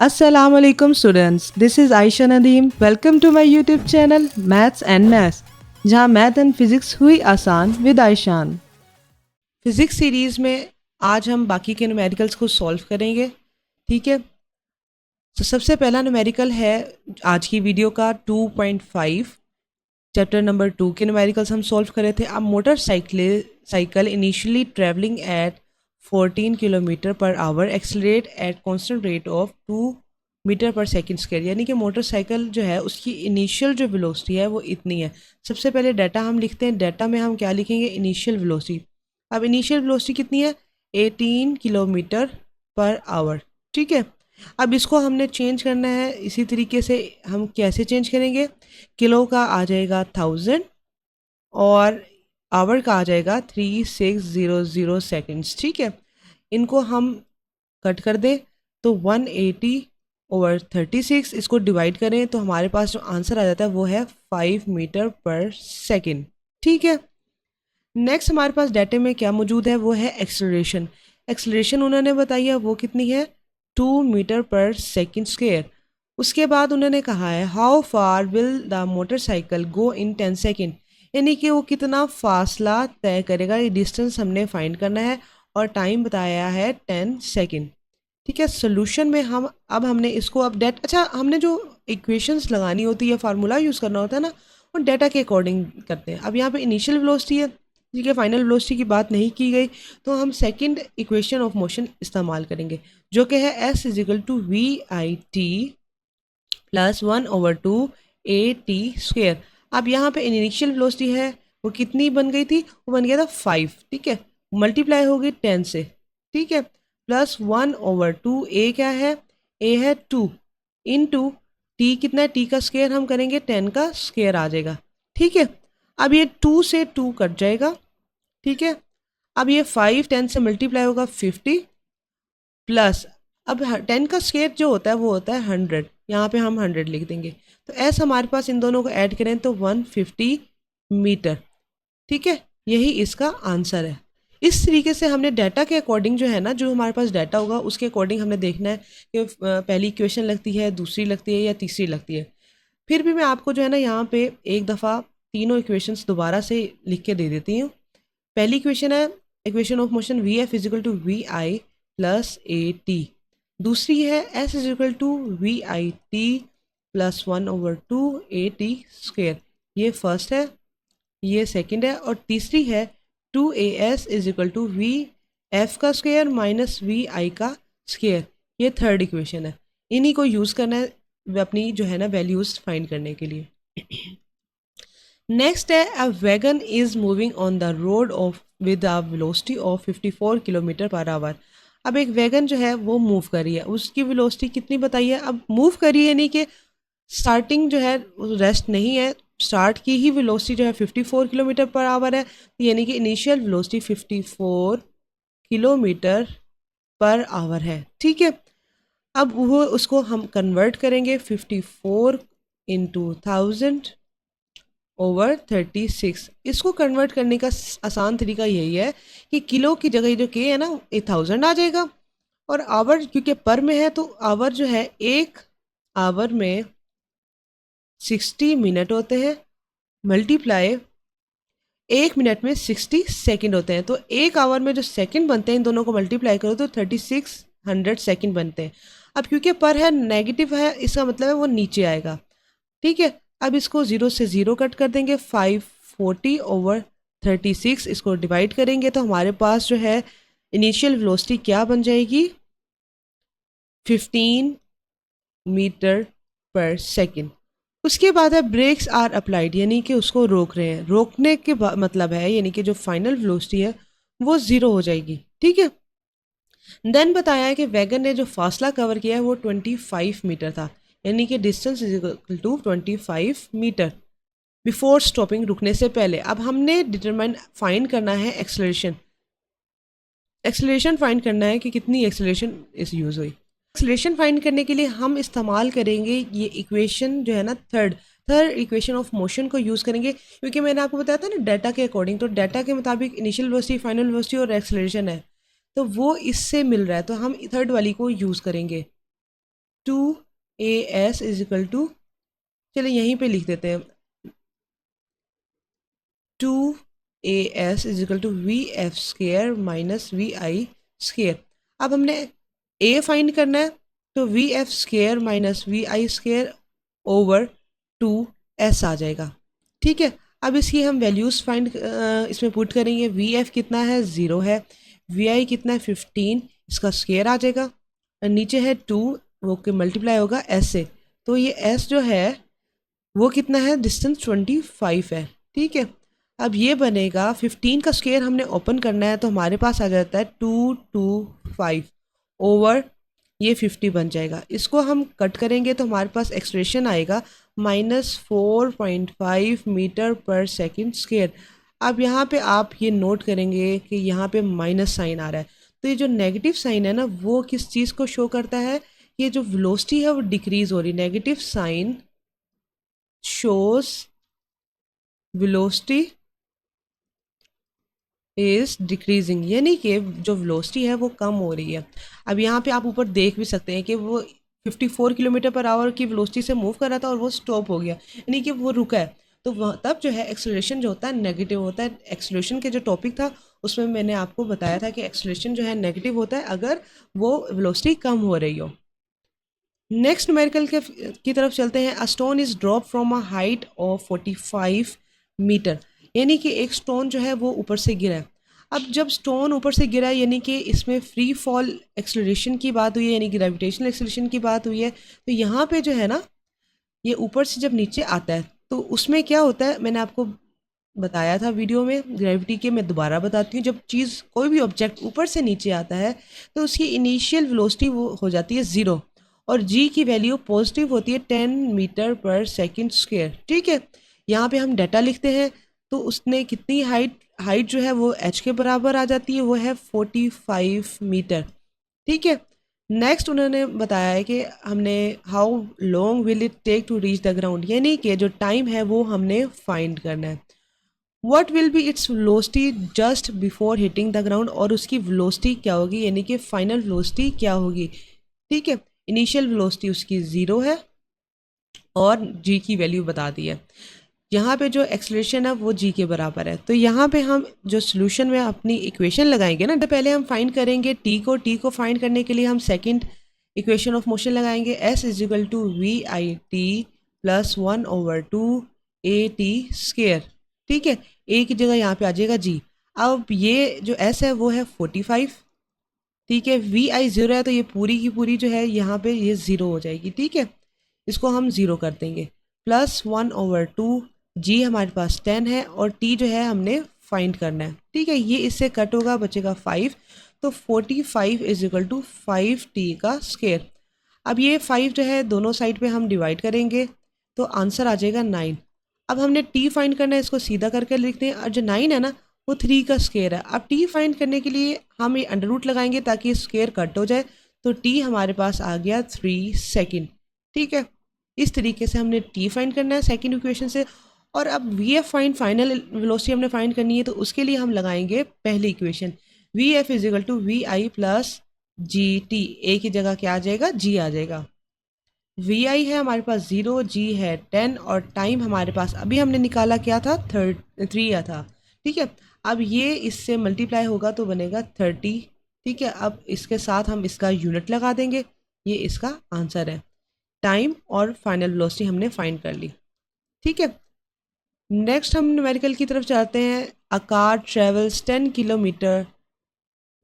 Assalamualaikum students, this is Aisha Nadeem. Welcome to my YouTube channel Maths and Maths, जहाँ math and physics हुई आसान with आयशान। Physics series में आज हम बाकी के न्यूमेरिकल्स को सॉल्व करेंगे। ठीक है, तो सबसे पहला न्यूमेरिकल है आज की वीडियो का 2.5 चैप्टर नंबर 2 के न्यूमेरिकल्स हम सॉल्व कर रहे थे। अब motorcycle initially travelling at 14 kilometre per hour accelerate at constant rate of 2 metre per second square, यानी कि मोटरसाइकिल जो है उसकी इनिशियल जो वेलोसिटी है वो इतनी है। सबसे पहले डाटा हम लिखते हैं। डाटा में हम क्या लिखेंगे? Initial velocity. अब इनिशियल वेलोसिटी कितनी है? 18 किलोमीटर पर आवर। ठीक है, अब इसको हमने चेंज करना है। इसी तरीके से हम कैसे चेंज करेंगे? किलो का आ जाएगा 1000 और आवर का आ जाएगा 3600 सेकेंड्स। ठीक है, इनको हम कट कर दें तो 180/36, इसको डिवाइड करें तो हमारे पास जो आंसर आ जाता है वो है 5 मीटर पर सेकेंड। ठीक है, नेक्स्ट हमारे पास डाटे में क्या मौजूद है? वो है एक्सेलरेशन। एक्सेलरेशन उन्होंने बताई है वो कितनी है? 2 मीटर पर सेकेंड स्क्वायर। उसके बाद उन्होंने कहा है how far will the motorcycle go in 10 second, यानी कि वो कितना फासला तय करेगा। ये डिस्टेंस हमने फाइंड करना है और टाइम बताया है 10 सेकेंड। ठीक है, सोल्यूशन में हमने इसको अब हमने जो इक्वेशंस लगानी होती है, फार्मूला यूज़ करना होता है ना, वो डाटा के अकॉर्डिंग करते हैं। अब यहाँ पे इनिशियल वेलोसिटी है, ठीक है, फाइनल वेलोसिटी की बात नहीं की गई, तो हम सेकंड इक्वेशन ऑफ मोशन इस्तेमाल करेंगे जो कि है S = VIT + 1/2 AT²। अब यहाँ पे इनिशियल वेलोसिटी है वो कितनी बन गई थी? वो बन गया था 5। ठीक है, मल्टीप्लाई हो गई 10 से। ठीक है, प्लस 1/2 A क्या है? A है 2 इंटू टी कितना है? टी का स्क्वायर हम करेंगे 10 का स्क्वायर आ जाएगा। ठीक है, अब ये 2 से 2 कट जाएगा। ठीक है, अब ये 5 10 से मल्टीप्लाई होगा 50 प्लस, अब 10 का स्क्वायर जो होता है वो होता है 100, यहाँ पे हम 100 लिख देंगे। तो ऐसा हमारे पास इन दोनों को ऐड करें तो 150 मीटर। ठीक है, यही इसका आंसर है। इस तरीके से हमने डाटा के अकॉर्डिंग जो है ना, जो हमारे पास डाटा होगा उसके अकॉर्डिंग हमने देखना है कि पहली इक्वेशन लगती है, दूसरी लगती है या तीसरी लगती है। फिर भी मैं आपको जो है ना यहाँ पे एक दफ़ा तीनों इक्वेशंस दोबारा से लिख के दे देती हूँ। पहली इक्वेशन है equation of motion VF = VI + AT। दूसरी है S = VIT + 1/2 AT²। ये फर्स्ट है, ये सेकंड है, और तीसरी है 2AS = VF² - VI²। ये थर्ड इक्वेशन है। इन्हीं को यूज़ करना है अपनी जो है ना वैल्यूज़ फाइंड करने के लिए। नेक्स्ट है a wagon is moving on the road of with a velocity of 54 kilometre per hour. अब एक वैगन जो है वो मूव कर रही है, उसकी वेलोसिटी कितनी बताइए? अब मूव कर रही है यानी कि स्टार्टिंग जो है रेस्ट नहीं है, स्टार्ट की ही वेलोसिटी जो है 54 किलोमीटर पर आवर है, यानी कि initial velocity 54 kilometre per our है। ठीक है, अब वो उसको हम कन्वर्ट करेंगे 54 इंटू 1000/36। इसको कन्वर्ट करने का आसान तरीका यही है कि किलो की जगह जो के है ना 1000 आ जाएगा, और आवर क्योंकि पर में है तो आवर जो है एक आवर में 60 मिनट होते हैं, मल्टीप्लाई एक मिनट में 60 सेकंड होते हैं। तो एक आवर में जो सेकंड बनते हैं इन दोनों को मल्टीप्लाई करो तो 3600 सेकंड बनते हैं। अब क्योंकि पर है नेगेटिव है, इसका मतलब है वो नीचे आएगा। ठीक है, अब इसको 0 से 0 कट कर देंगे। 540/36 इसको डिवाइड करेंगे तो हमारे पास जो है इनिशियल वेलोसिटी क्या बन जाएगी? 15 मीटर पर सेकंड। उसके बाद है ब्रेक्स आर अप्लाइड, यानी कि उसको रोक रहे हैं। रोकने के मतलब है यानी कि जो फाइनल वेलोसिटी है वो 0 हो जाएगी। ठीक है, देन बताया है कि वैगन ने जो फासला कवर किया है वो 25 मीटर था, यानी कि डिस्टेंस = 25 मीटर बिफोर स्टॉपिंग, रुकने से पहले। अब हमने डिटरमाइन फाइंड करना है एक्सेलरेशन। एक्सेलरेशन फाइंड करना है कि कितनी एक्सेलरेशन इस यूज़ हुई। एक्सेलरेशन फाइंड करने के लिए हम इस्तेमाल करेंगे ये इक्वेशन जो है ना थर्ड इक्वेशन ऑफ मोशन को यूज़ करेंगे, क्योंकि मैंने आपको बताया था ना डाटा के अकॉर्डिंग, तो डाटा के मुताबिक इनिशियल वेलोसिटी, फाइनल वेलोसिटी और एक्सेलरेशन है, तो वो इससे मिल रहा है, तो हम थर्ड वाली को यूज़ करेंगे। 2as इज इक्वल टू, चलिए यहीं पे लिख देते हैं, 2as is equal to v f square minus v i square. अब हमने a फाइंड करना है, तो v f square minus v i square over 2s आ जाएगा। ठीक है, अब इसकी हम वैल्यूज़ फाइंड इसमें पुट करेंगे। वी एफ कितना है, 0 है। वी आई कितना है, 15, इसका स्केयर आ जाएगा। और नीचे है 2, वो के मल्टीप्लाई होगा s से, तो ये s जो है वो कितना है, डिस्टेंस 25 है। ठीक है, अब ये बनेगा 15 का स्क्वायर हमने ओपन करना है, तो हमारे पास आ जाता है 225 ओवर ये 50 बन जाएगा। इसको हम कट करेंगे तो हमारे पास एक्सप्रेशन आएगा -4.5 मीटर पर सेकेंड स्क्वायर। अब यहाँ पे आप ये नोट करेंगे कि यहाँ पे माइनस साइन आ रहा है, तो ये जो नेगेटिव साइन है ना, वो किस चीज़ को शो करता है, ये जो वेलोसिटी है वो डिक्रीज हो रही। Negative sign shows velocity is decreasing, यानी कि जो वेलोसिटी है वो कम हो रही है। अब यहाँ पे आप ऊपर देख भी सकते हैं कि वो 54 किलोमीटर पर आवर की वेलोसिटी से मूव कर रहा था और वो स्टॉप हो गया, यानी कि वो रुका है। तो तब जो है एक्सेलरेशन जो होता है नेगेटिव होता है। एक्सेलरेशन के जो टॉपिक था उसमें मैंने आपको बताया था कि एक्सेलरेशन जो है नेगेटिव होता है अगर वो वेलोसिटी कम हो रही हो। नेक्स्ट न्यूमेरिकल की तरफ चलते हैं। A stone is drop from a height of 45 metre, यानी कि एक स्टोन जो है वो ऊपर से गिरा है। अब जब स्टोन ऊपर से गिरा है, यानी कि इसमें फ्री फॉल एक्सेलरेशन की बात हुई है, यानी कि ग्रेविटेशनल एक्सेलरेशन की बात हुई है। तो यहाँ पे जो है ना, ये ऊपर से जब नीचे आता है तो उसमें क्या होता है, मैंने आपको बताया था वीडियो में ग्रेविटी के, मैं दोबारा बताती हूँ। जब चीज़ कोई भी ऑब्जेक्ट ऊपर से नीचे आता है तो उसकी इनिशियल वेलोसिटी वो हो जाती है 0, और g की वैल्यू पॉजिटिव होती है 10 मीटर पर सेकंड स्क्वायर। ठीक है, यहाँ पे हम डाटा लिखते हैं, तो उसने कितनी हाइट जो है वो h के बराबर आ जाती है, वो है 45 मीटर। ठीक है, नेक्स्ट उन्होंने बताया है कि हमने how long will it take to reach the ground, यानी कि जो टाइम है वो हमने फाइंड करना है। What will be its velocity just before hitting the ground, और उसकी वेलोसिटी क्या होगी, यानी कि फाइनल वेलोसिटी क्या होगी। ठीक है, इनिशियल वेलोसिटी उसकी 0 है और g की वैल्यू बता दी है। यहाँ पे जो एक्सेलरेशन है वो g के बराबर है। तो यहाँ पे हम जो सोल्यूशन में अपनी इक्वेशन लगाएंगे ना, तो पहले हम फाइंड करेंगे t को फाइंड करने के लिए हम सेकंड इक्वेशन ऑफ मोशन लगाएंगे, s is equal to we i t plus 1/2 a t square. ठीक है, a की जगह यहाँ पे आ जाएगा g। अब ये जो s है वो है 45। ठीक है, वी आई 0 है, तो ये पूरी की पूरी जो है यहाँ पे ये 0 हो जाएगी। ठीक है, इसको हम 0 कर देंगे, प्लस 1/2 जी हमारे पास 10 है, और टी जो है हमने फाइंड करना है। ठीक है, ये इससे कट होगा, बचेगा 5, तो 45 इज इक्वल टू 5t का स्क्वायर। अब ये 5 जो है दोनों साइड पे हम डिवाइड करेंगे तो आंसर आ जाएगा 9। अब हमने t फाइंड करना है, इसको सीधा करके लिखते हैं, और जो 9 है ना वो 3 का स्क्वायर है। अब t फाइंड करने के लिए हम ये अंडर रूट लगाएंगे ताकि स्क्वायर कट हो जाए, तो t हमारे पास आ गया 3 सेकेंड। ठीक है, इस तरीके से हमने t फाइंड करना है सेकेंड इक्वेशन से। और अब वी एफ फाइनल वेलोसिटी हमने फाइंड करनी है, तो उसके लिए हम लगाएंगे पहली equation, V F is equal to we I plus G T. A की जगह क्या आ जाएगा, g आ जाएगा। वी आई है हमारे पास 0, जी है 10, और टाइम हमारे पास अभी हमने निकाला क्या था, 3 था। ठीक है, अब ये इससे मल्टीप्लाई होगा तो बनेगा 30। ठीक है, अब इसके साथ हम इसका यूनिट लगा देंगे, ये इसका आंसर है। टाइम और फाइनल वेलोसिटी हमने फाइंड कर ली। ठीक है, नेक्स्ट हम न्यूमेरिकल की तरफ चलते हैं। A car travels 10 kilometre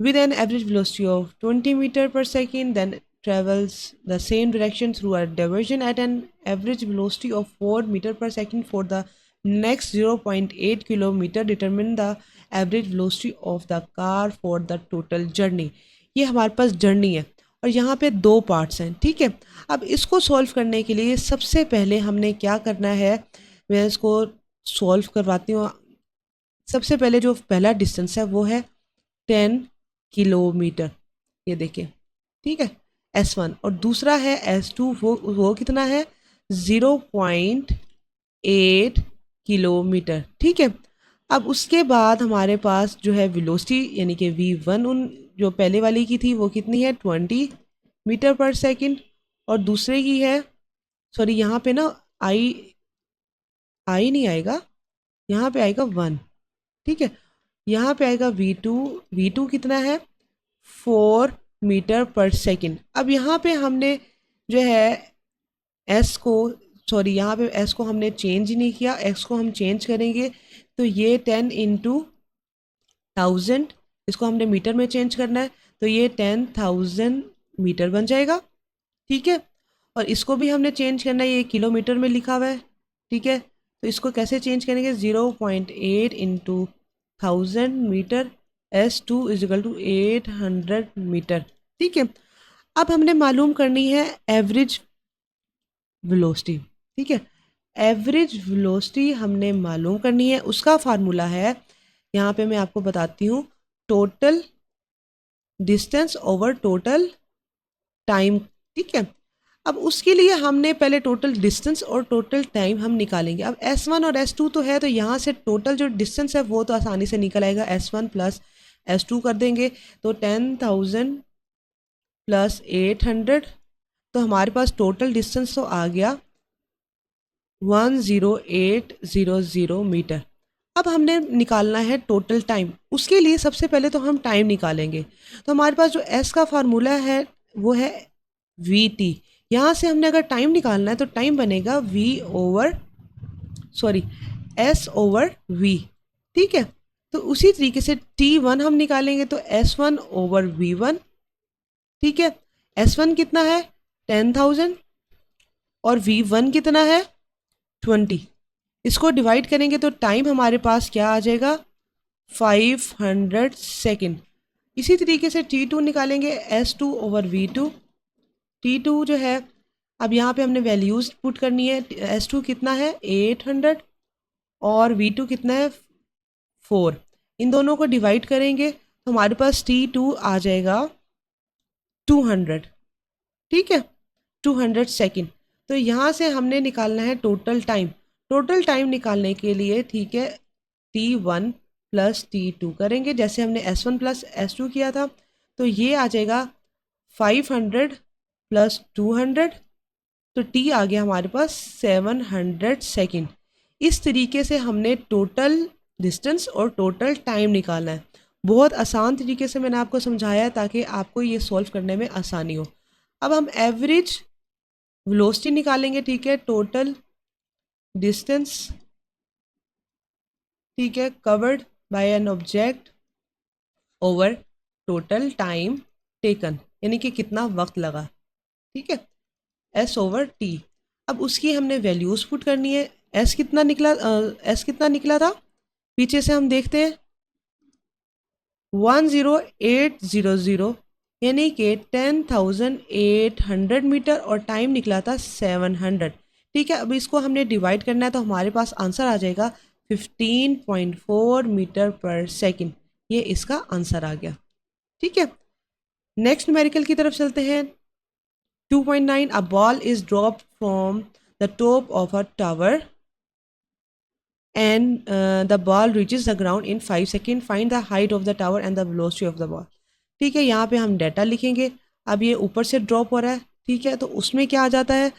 with an average velocity of 20 meter per second, then travels the same direction through a diversion at an average velocity of 4 meter per second for the next 0.8 kilometer. Determine the average velocity of the car for the total journey. ये हमारे पास journey है और यहाँ पे दो parts हैं। ठीक है, अब इसको सॉल्व करने के लिए सबसे पहले हमने क्या करना है, मैं इसको सॉल्व करवाती हूँ। सबसे पहले जो पहला डिस्टेंस है वो है 10 किलोमीटर, ये देखिए। ठीक है, S1, और दूसरा है S2, वो कितना है, 0.8 किलोमीटर। ठीक है, अब उसके बाद हमारे पास जो है वेलोसिटी यानी कि V1 उन जो पहले वाली की थी वो कितनी है, 20 मीटर पर सेकंड, और दूसरे की है, सॉरी यहाँ पे ना आई आई नहीं आएगा, यहाँ पे आएगा 1। ठीक है, यहाँ पे आएगा V2 कितना है 4 मीटर पर सेकेंड। अब यहाँ पे हमने जो है एस को, सॉरी यहाँ पे एस को हमने चेंज ही नहीं किया, एक्स को हम चेंज करेंगे तो ये 10 × 1000, इसको हमने मीटर में चेंज करना है तो ये 10,000 मीटर बन जाएगा। ठीक है, और इसको भी हमने चेंज करना है, ये किलोमीटर में लिखा हुआ है। ठीक है, तो इसको कैसे चेंज करेंगे, 0.8 × 1000 मीटर, S2 = 800 मीटर। ठीक है, अब हमने मालूम करनी है एवरेज वेलोसिटी। ठीक है, एवरेज वेलोसिटी हमने मालूम करनी है, उसका फार्मूला है, यहाँ पे मैं आपको बताती हूँ, total distance over total time. ठीक है, अब उसके लिए हमने पहले टोटल डिस्टेंस और टोटल टाइम हम निकालेंगे। अब S1 और S2 तो है, तो यहाँ से टोटल जो डिस्टेंस है वो तो आसानी से निकल आएगा, S1 + S2 कर देंगे तो 10,000 + 800, तो हमारे पास टोटल डिस्टेंस तो आ गया 10800 मीटर। अब हमने निकालना है टोटल टाइम, उसके लिए सबसे पहले तो हम टाइम निकालेंगे। तो हमारे पास जो S का फार्मूला है वो है VT। यहाँ से हमने अगर टाइम निकालना है तो टाइम बनेगा S/V। ठीक है, तो उसी तरीके से T1 हम निकालेंगे तो S1/V1। ठीक है, S1 कितना है 10,000 और V1 कितना है 20। इसको डिवाइड करेंगे तो टाइम हमारे पास क्या आ जाएगा 500 सेकेंड। इसी तरीके से T2 निकालेंगे, S2/V2। T2 जो है, अब यहाँ पे हमने वैल्यूज़ पुट करनी है, S2 कितना है 800 और V2 कितना है 4। इन दोनों को डिवाइड करेंगे तो हमारे पास T2 आ जाएगा 200। ठीक है, 200 सेकेंड। तो यहाँ से हमने निकालना है टोटल टाइम। टोटल टाइम निकालने के लिए, ठीक है, T1 + T2 करेंगे जैसे हमने S1 + S2 किया था, तो ये आ जाएगा 500 + 200, तो T आ गया हमारे पास 700 सेकेंड। इस तरीके से हमने टोटल डिस्टेंस और टोटल टाइम निकालना है। बहुत आसान तरीके से मैंने आपको समझाया है ताकि आपको ये सॉल्व करने में आसानी हो। अब हम एवरेज वेलोसिटी निकालेंगे। ठीक है, टोटल डिस्टेंस, ठीक है, covered by an object over total time taken, यानी कि कितना वक्त लगा। ठीक है, S/T। अब उसकी हमने वैल्यूज पुट करनी है। S कितना निकला था, पीछे से हम देखते हैं 10800, यानी कि 10,800 मीटर, और टाइम निकला था 700। ठीक है, अब इसको हमने डिवाइड करना है तो हमारे पास आंसर आ जाएगा 15.4 मीटर पर सेकेंड। ये इसका आंसर आ गया। ठीक है, नेक्स्ट न्यूमेरिकल की तरफ चलते हैं। 2.9, a ball is dropped from the top of a tower and the ball reaches the ground in 5 seconds. Find the height of the tower and the velocity of the ball. ठीक है, यहाँ पे हम data लिखेंगे। अब ये ऊपर से ड्रॉप हो रहा है, ठीक है, तो उसमें क्या आ जाता है,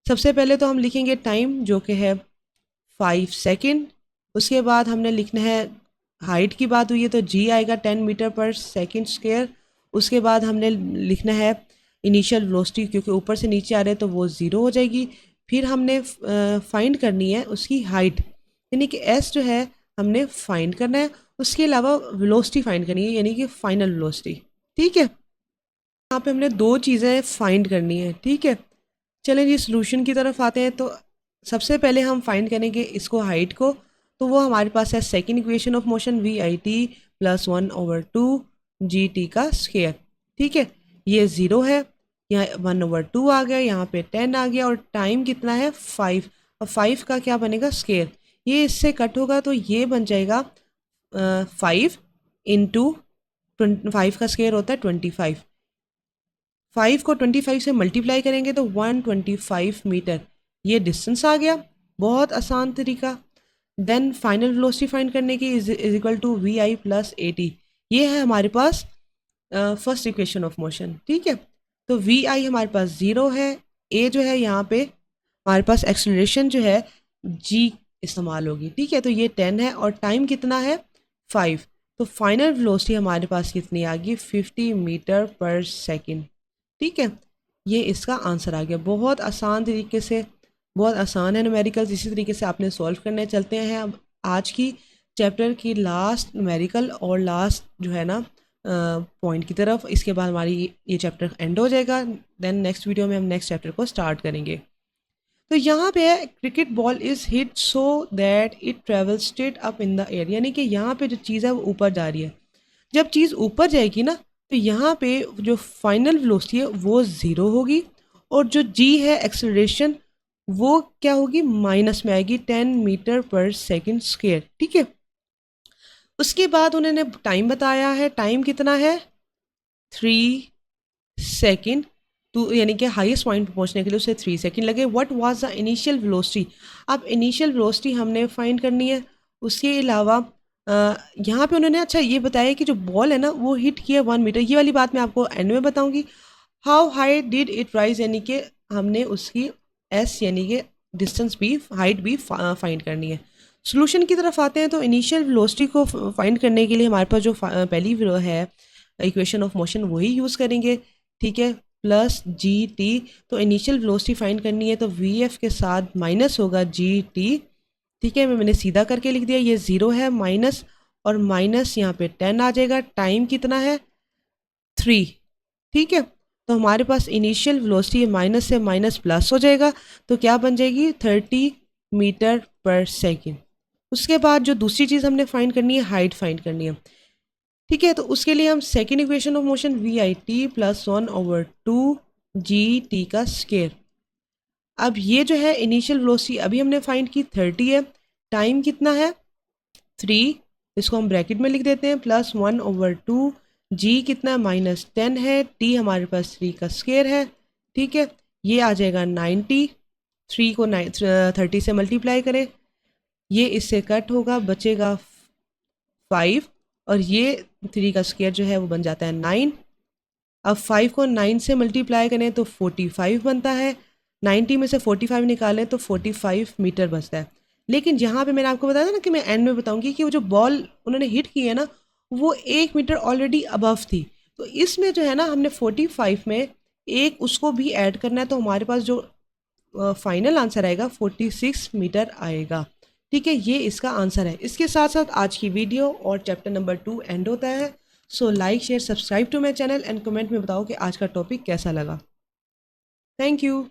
सबसे पहले तो हम लिखेंगे टाइम जो कि है 5 सेकेंड। उसके बाद हमने लिखना है, हाइट की बात हुई है तो जी आएगा 10 मीटर पर सेकेंड स्क्वायर। उसके बाद हमने लिखना है इनिशियल वेलोसिटी, क्योंकि ऊपर से नीचे आ रहे हैं तो वो ज़ीरो हो जाएगी। फिर हमने फाइंड करनी है उसकी हाइट, यानी कि एस जो है हमने फाइंड करना है। उसके अलावा वेलोसिटी फाइंड करनी है, यानी कि फाइनल वेलोसिटी। ठीक है, यहाँ पे हमने दो चीज़ें फाइंड करनी है। ठीक है, चलें जी सोल्यूशन की तरफ आते हैं। तो सबसे पहले हम फाइंड करेंगे इसको, हाइट को, तो वो हमारे पास है second equation of motion VIT + 1/2 GT का स्क्वायर। ठीक है, ये 0 है, यहाँ 1/2 आ गया, यहाँ पे 10 आ गया, और टाइम कितना है 5। और 5 का क्या बनेगा स्क्वायर, ये इससे कट होगा तो ये बन जाएगा 5 × 5 का स्क्वायर होता है 25। 5 को 25 से मल्टीप्लाई करेंगे तो 125 मीटर, ये डिस्टेंस आ गया। बहुत आसान तरीका। देन फाइनल वेलोसिटी फाइंड करने की is equal to VI + AT। ये है हमारे पास फर्स्ट इक्वेशन ऑफ मोशन। ठीक है, तो वी आई हमारे पास 0 है, ए जो है यहाँ पे हमारे पास एक्सेलरेशन जो है जी इस्तेमाल होगी, ठीक है। तो ये 10 है और टाइम कितना है 5। तो फाइनल वेलोसिटी हमारे पास कितनी आ गई 50 मीटर पर सेकेंड, ठीक है। ये इसका आंसर आ गया, बहुत आसान तरीके से, बहुत आसान है न्यूमेरिकल्स, इसी तरीके से आपने सॉल्व करने चलते हैं अब आज की चैप्टर की लास्ट न्यूमेरिकल और लास्ट जो है ना पॉइंट की तरफ। इसके बाद हमारी ये चैप्टर एंड हो जाएगा, देन नेक्स्ट वीडियो में हम नेक्स्ट चैप्टर को स्टार्ट करेंगे। तो यहाँ पे है cricket ball is hit so that it travel straight up in the air, यानी कि यहाँ पे जो चीज़ है वो ऊपर जा रही है। जब चीज़ ऊपर जाएगी ना तो यहाँ पे जो फाइनल वेलोसिटी है वो 0 होगी और जो जी है एक्सेलरेशन वो क्या होगी माइनस में आएगी 10 मीटर पर सेकेंड स्क्वायर, ठीक है। उसके बाद उन्होंने टाइम बताया है, टाइम कितना है 3 सेकेंड, तो यानी कि हाईएस्ट पॉइंट पर पहुंचने के लिए उसे 3 सेकेंड लगे। What was the initial velocity, अब इनिशियल वेलोसिटी हमने फाइंड करनी है। उसके अलावा यहाँ पे उन्होंने अच्छा ये बताया कि जो बॉल है ना वो हिट किया 1 मीटर, ये वाली बात मैं आपको एंड में बताऊंगी। How high did it rise, यानी कि हमने उसकी एस यानी कि डिस्टेंस भी हाइट भी फाइंड करनी है। सोल्यूशन की तरफ आते हैं तो इनिशियल वेलोसिटी को फाइंड करने के लिए हमारे पास जो पहली है इक्वेशन ऑफ मोशन वही यूज़ करेंगे, ठीक है, प्लस जी टी। तो इनिशियल वेलोसिटी फाइंड करनी है तो वी एफ के साथ माइनस होगा जी टी, ठीक है। मैंने सीधा करके लिख दिया, ये 0 है, माइनस और माइनस यहाँ पे 10 आ जाएगा। टाइम कितना है 3, ठीक है। तो हमारे पास इनिशियल वेलोसिटी माइनस से माइनस प्लस हो जाएगा, तो क्या बन जाएगी 30 मीटर पर सेकेंड। उसके बाद जो दूसरी चीज़ हमने फाइंड करनी है हाइट फाइंड करनी है, ठीक है। तो उसके लिए हम second equation of motion v i t plus 1/2 g t का स्केयर। अब ये जो है इनिशियल वेलोसिटी अभी हमने फाइंड की 30 है, टाइम कितना है 3, इसको हम ब्रैकेट में लिख देते हैं, प्लस 1/2 जी कितना है -10 है, टी हमारे पास 3 का स्केयर है, ठीक है। ये आ जाएगा 90, 3 को 30 से मल्टीप्लाई करें, ये इससे कट होगा, बचेगा 5 और ये 3 का स्क्वायर जो है वो बन जाता है 9। अब 5 को 9 से मल्टीप्लाई करें तो 45 बनता है, 90 में से 45 निकालें तो 45 मीटर बचता है। लेकिन यहाँ पे मैंने आपको बताया था ना कि मैं एंड में बताऊंगी कि वो जो बॉल उन्होंने हिट की है ना वो 1 मीटर ऑलरेडी अबव थी, तो इसमें जो है ना हमने 45 में एक उसको भी ऐड करना है, तो हमारे पास जो फाइनल आंसर आएगा 46 मीटर आएगा, ठीक है। ये इसका आंसर है। इसके साथ साथ आज की वीडियो और चैप्टर नंबर 2 एंड होता है। So like share subscribe to my channel and comment में बताओ कि आज का टॉपिक कैसा लगा। Thank you.